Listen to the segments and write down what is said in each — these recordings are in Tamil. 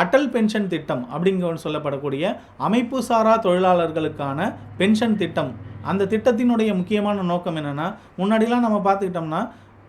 அடல் பென்ஷன் திட்டம் அப்படிங்கிற சொல்லப்படக்கூடிய அமைப்பு சாரா தொழிலாளர்களுக்கான பென்ஷன் திட்டம். அந்த திட்டத்தினுடைய முக்கியமான நோக்கம் என்னென்னா, முன்னாடிலாம் நம்ம பார்த்துக்கிட்டோம்னா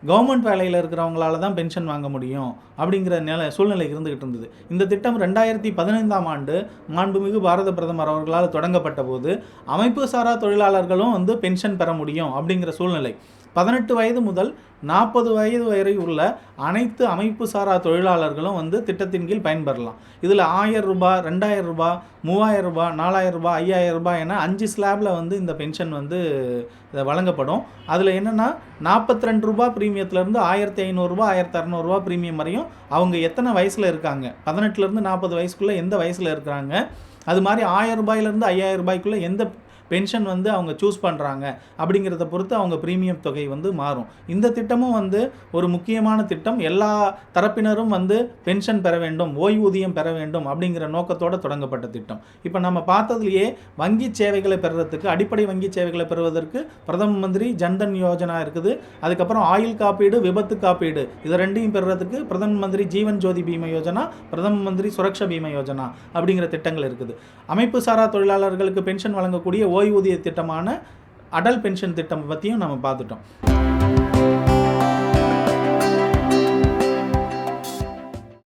கவர்மெண்ட் வேலையில் இருக்கிறவங்களால தான் பென்ஷன் வாங்க முடியும் அப்படிங்கிற சூழ்நிலை இருந்துகிட்டு இருந்தது. இந்த திட்டம் 2015ஆம் ஆண்டு மாண்புமிகு பாரத பிரதமர் அவர்களால் தொடங்கப்பட்ட போது அமைப்பு சாரா தொழிலாளர்களும் பென்ஷன் பெற முடியும் அப்படிங்கிற சூழ்நிலை. 18 வயது முதல் 40 வயது வரை உள்ள அனைத்து அமைப்பு சாரா தொழிலாளர்களும் திட்டத்தின் கீழ் பயன்பெறலாம். இதில் 1000 ரூபாய், 2000 ரூபாய், 3000 ரூபாய், 4000 ரூபாய், 5000 ரூபாய் என 5 ஸ்லாபில் இந்த பென்ஷன் வழங்கப்படும். அதில் என்னென்னா 42 ரூபாய் ப்ரீமியத்துலேருந்து 1500 ரூபாய், 1600 ரூபாய் ப்ரீமியம் வரையும் அவங்க எத்தனை வயசில் இருக்காங்க, 18லேருந்து 40 வயசுக்குள்ளே எந்த வயசில் இருக்கிறாங்க, அது மாதிரி 1000 ரூபாயிலேருந்து 5000 ரூபாய்க்குள்ளே எந்த பென்ஷன் அவங்க சூஸ் பண்ணுறாங்க அப்படிங்கிறத பொறுத்து அவங்க ப்ரீமியம் தொகை மாறும். இந்த திட்டமும் ஒரு முக்கியமான திட்டம். எல்லா தரப்பினரும் பென்ஷன் பெற வேண்டும், ஓய்வூதியம் பெற வேண்டும் அப்படிங்கிற நோக்கத்தோடு தொடங்கப்பட்ட திட்டம். இப்போ நம்ம பார்த்ததுலேயே வங்கி சேவைகளை பெறுறதுக்கு, அடிப்படை வங்கி சேவைகளை பெறுவதற்கு பிரதம மந்திரி ஜன்தன் யோஜனா இருக்குது. அதுக்கப்புறம் ஆயுள் காப்பீடு, விபத்து காப்பீடு, இது ரெண்டையும் பெறுறதுக்கு பிரதம மந்திரி ஜீவன் ஜோதி பீமா யோஜனா, பிரதம மந்திரி சுரக்ஷா பீமா யோஜனா அப்படிங்கிற திட்டங்கள் இருக்குது. அமைப்பு சாரா தொழிலாளர்களுக்கு பென்ஷன் வழங்கக்கூடிய ஓய்வூதிய திட்டமான அடல் பென்ஷன் திட்டம் பற்றியும் நம்ம பார்த்துட்டோம்.